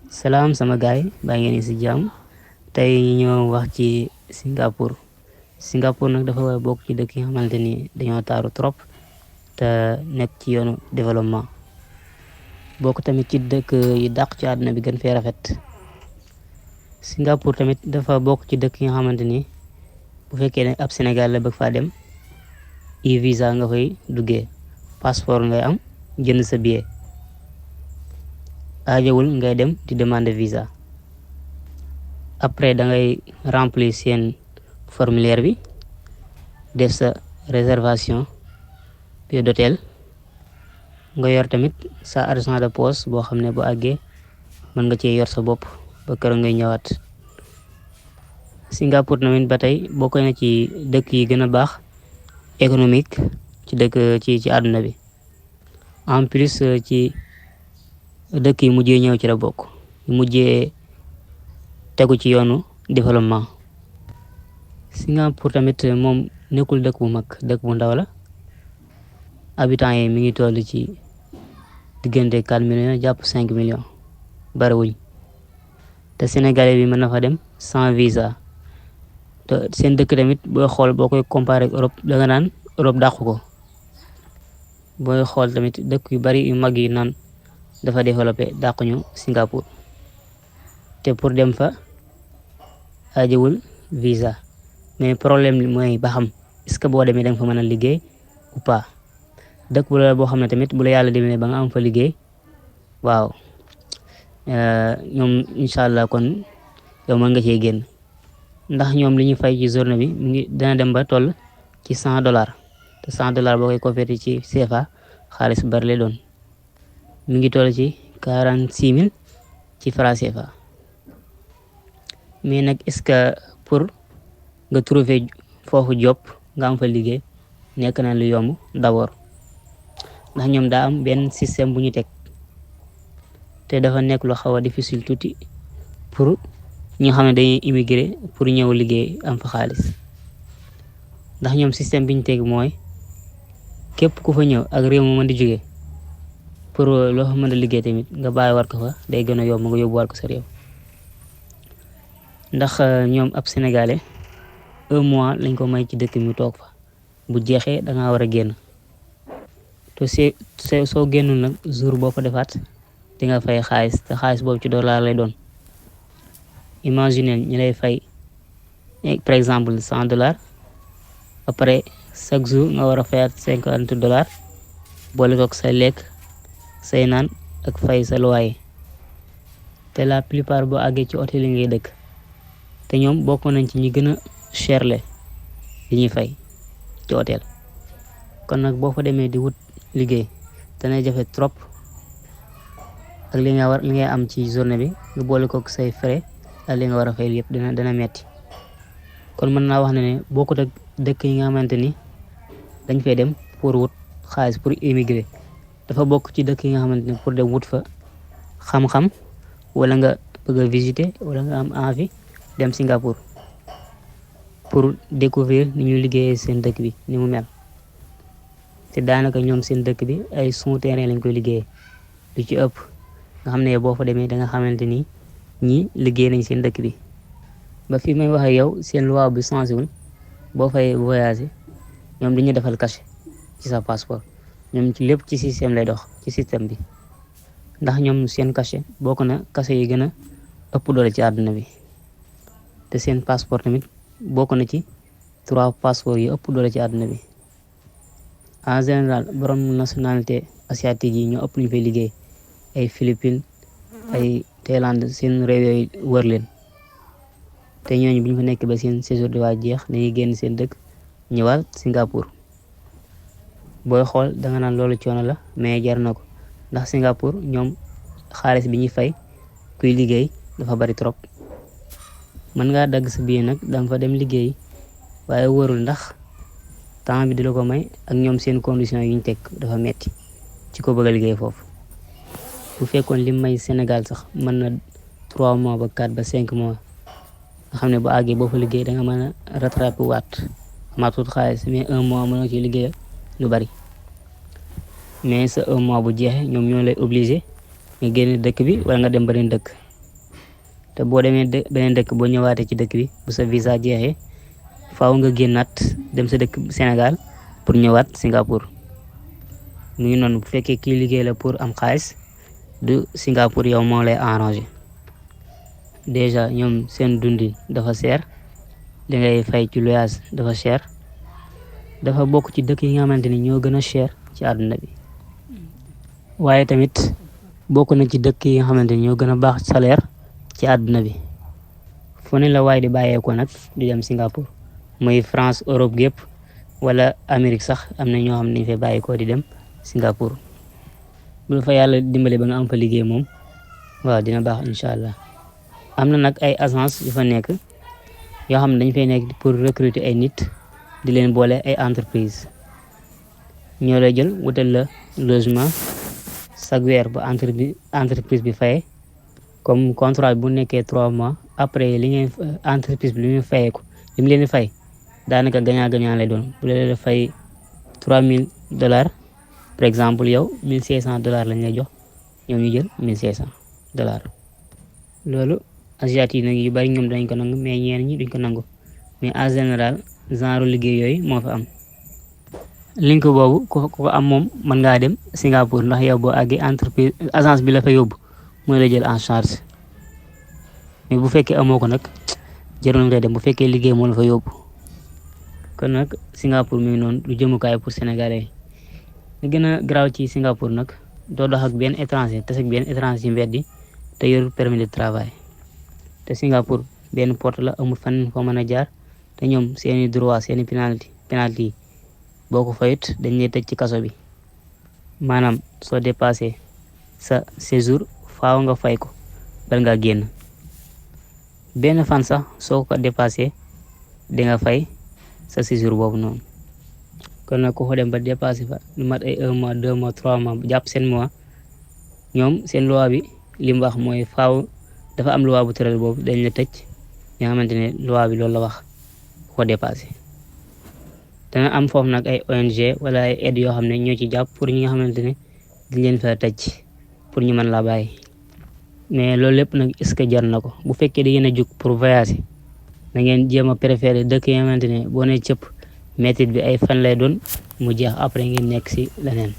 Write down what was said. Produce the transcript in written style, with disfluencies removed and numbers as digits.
Salaam sama gaay baa ngeen ni ci jàmm tey ñoo wax ci Singapour nag dafa bokk ci dëkk yi nga xamante ni dañoo taaru trop te nekk ci yoonu développement bokk tamit ci dëkk yi dàq ci àdduna bi gën fee rafet. Singapour tamit dafa bokk ci dëkk yi nga xamante ni bu fekkee ne ab Sénégal la bëgg faa dem e-visa nga koy duggee, passeport ngay am jënd sa billet, aajowul ngay dem di demander visa. Après da ngay remplir seen formulaire bi, def sa réservation billet d'hôtel, nga yor tamit sa argent de poche boo xam ne bu àggee mën nga cee yor sa bopp ba keroog ngay ñëwaat. Singapour tamit ba tey bokk na ci dëkk yi gën a baax économique ci àdduna bi. En plus ci dëkk yi mujjee ñëw ci la bokk, mujjee tegu ci yoonu développement. Singapour tamit moom nekkul dëkk bu mag, dëkk bu ndaw la. Habitants yi mi ngi toll ci diggante 4 millions jàpp 5 millions bariwuñ, te Sénégalais bi mën na fa dem sans visa. te seen dëkk tamit booy xool boo koy comparer ak Europe da nga naan Europe dàqu ko. booy xool tamit dëkk yu bari yu mag yi naan dafa développé dàquñu Singapour, te pour dem fa aajowul visa. Mais problème li mooy ba xam est-ce que boo demee da nga fa mën a liggéey ou pas. dëkk bu la boo xam ne tamit bu la yàlla demee ba nga am fa liggéey, waaw ñoom incha allah kon yow mën nga cee génn, ndax ñoom li ñu fay ci journée bi mu ngi dana dem ba toll ci $100 te $100 boo koy convertir ci CFA xaalis bari lay doon, mi ngi toll ci 46,000 ci franc CFA. mais nag est-ce que pour nga trouver foofu job nga am fa liggéey nekk na lu yomb d'abord, ndax ñoom daa am benn système bu ñu teg te dafa nekk lu xaw a difficile tuuti pour ñi nga xam ne dañuy immigré pour ñëw liggéey am fa xaalis. ndax ñoom système bi ñu teg mooy képp ku fa ñëw ak réew mu mën di jóge, pour loo fa mën a liggéey tamit nga bàyyi war ko fa day gën a yomb nga yóbbu war ko sa réew. ndax ñoom ab sénégalais 1 mois lañ ko may ci dëkk mi toog fa, bu jeexee da ngaa war a génn. te soo génnul nag jour boo fa defaat di nga fay xaalis, te xaalis boobu ci dollar lay doon. imagine ñu lay fay par exemple $100, après chaque jour nga war a fayaat $50 boole kook say lekk say naan ak fay sa loyer. te la plupart boo àggee ci hôtel yi ngay dëkk, te ñoom bokk nañ ci ñi gën a cher le li ñuy fay ci hôtel. kon nag boo fa demee di wut liggéey dana jafe trop, ak li ngay am ci journée bi nga boole kook say frais ak li nga war a fay yëpp dana metti. kon mën naa wax ne bokkut ak dëkk yi nga xamante ni dañ fay dem pour wut xaalis pour immigrer. dafa bokk ci dëkk yi nga xamante ni pour dem wut fa xam-xam, wala nga bëgg a visiter wala nga am envie dem Singapour pour découvrir ni ñu liggéeyee seen dëkk bi ni mu mel. te daanaka ñoom seen dëkk bi ay souterrain lañ koy liggéeyee lu ci ëpp, nga xam ne boo fa demee da nga xamante ni ñi liggéey nañ seen dëkk bi. ba fi may wax ak yow seen loi bi changé wul, boo fay voyager ñoom dañuy defal cachet ci sa passeport. ñoom ci lépp ci système lay dox, ci système bi, ndax ñoom seen cachet bokk na cachet yi gën a ëpp doole ci àdduna bi. te seen passeport tamit bokk na ci 3 passeport yi ëpp doole ci àdduna bi. en général borom nationalité asiatique yi ñoo ëpp luñ fay liggéey, ay Philippines ay Thaïlande, seen réew yooyu wër leen. te ñooñu bu ñu fa nekk ba seen séjour di waa jeex dañuy génn seen dëkk ñëwaat Singapour. booy xool danga naan loolu coono la, mais jar na ko, ndax Singapour ñoom xaalis bi ñuy fay kuy liggéey dafa bari trop. mën ngaa dagg sa billet nag danga fa dem liggéey, waaye wóorul ndax temps bi di la ko may, ak ñoom seen condition yi ñu teg dafa metti ci ko bëgg a liggéey foofu. bu fekkoon lim may Sénégal sax mën na 3 mois ba 4 ba 5 mois, nga xam ne bu àggee boo fa liggéey da nga mën a rattraper waat amaatut xaalis. mais 1 mois mënoo ci liggéey lu bari, mais sa 1 mois bu jeexee ñoom ñoo lay obligé nga génn dëkk bi wala nga dem beneen dëkk. te boo demee beneen dëkk boo ñëwaatee ci dëkk bi bu sa visa jeexee faaw nga génnaat dem sa dëkk Sénégal pour ñëwaat Singapour mu ngi noonu. Bu fekkee kii liggéey la pour am xaalis du Singapour yow moo lay arrangé. déjà ñoom seen dundi dafa cher, li ngay fay ci loyer dafa cher, dafa bokk ci dëkk yi nga xamante ni ñoo gën a cher ci àdduna bi. waaye tamit bokk na ci dëkk yi nga xamante ni ñoo gën a baax salaire ci àdduna bi. fu ne la waaye di bàyyeekoo nag di dem Singapour muy France, Europe gépp wala Amérique sax am na ñoo xam ne ñu fay bàyyeekoo di dem Singapour. bu la fa yàlla dimbale ba nga am fa liggéey moom waaw dina baax incha allah. am na nag ay agence yu fa nekk yoo xam ne dañ fay nekk pour recruter ay nit di leen boole ay entreprise. ñoo lay jël wutal la logement chaque weer ba entreprise bi faye, comme contrat bu nekkee 3 mois après li ngeen entreprise bi li muy fayee ko li mu leen di fay daanaka gagnant lay doon. bu leen fay $3000 par exemple yow $1500 lañ lay jox, ñoom ñu jël $1500. loolu asiatique yi nag yu bari ñoom dañ ko nangu mais ñeen ñi duñ ko nangu, mais en général genre liggéey yooyu moo fa am. link boobu ku am moom mën ngaa dem Singapour ndax yow boo àggee entreprise agence bi la fa yóbbu mooy la jël en charge. mais bu fekkee amoo ko nag jarul ngay dem bu fekkee liggéey moo la fa yóbbu. kon nag Singapour mi ngi noonu du jëmukaay pour sénégalais yi. li gën a garaaw ci Singapour nag doo dox ak benn étranger te benn étranger ci mbedd yi te yorul permis de travail. te Singapour benn porte la, amul fan foo mën a jaar te ñoom seeni droit seeni penalty yi boo ko fayut dañ lay tëj ci kaso bi. maanaam soo dépassé sa séjour faaw nga fay ko bal nga génn. benn fan sax soo ko dépassé di nga fay sa séjour boobu noonu. kon nag ku fa dem ba dépassé fa lu mat ay 1 mois 2 mois 3 mois jàpp seen mois, ñoom seen loi bi li mu wax mooy faaw dafa am loi bu tëral boobu dañ la tëj. nga xamante ne loi bi loolu la wax ku ko dépassé. dana am foofu nag ay ONG wala ay aide yoo xam ne ñoo ci jàpp pour ñi nga xamante ne dañ leen fa tëj pour ñu mën la bàyyi. mais loolu lépp nag est-ce que jar na ko? bu fekkee da ngeen a jug pour voyager da ngeen jéem a préférer dëkk yi nga xamante ne boo nee cëpp métit bi ay fan lay doon mu jeex après ngeen nekk si leneen.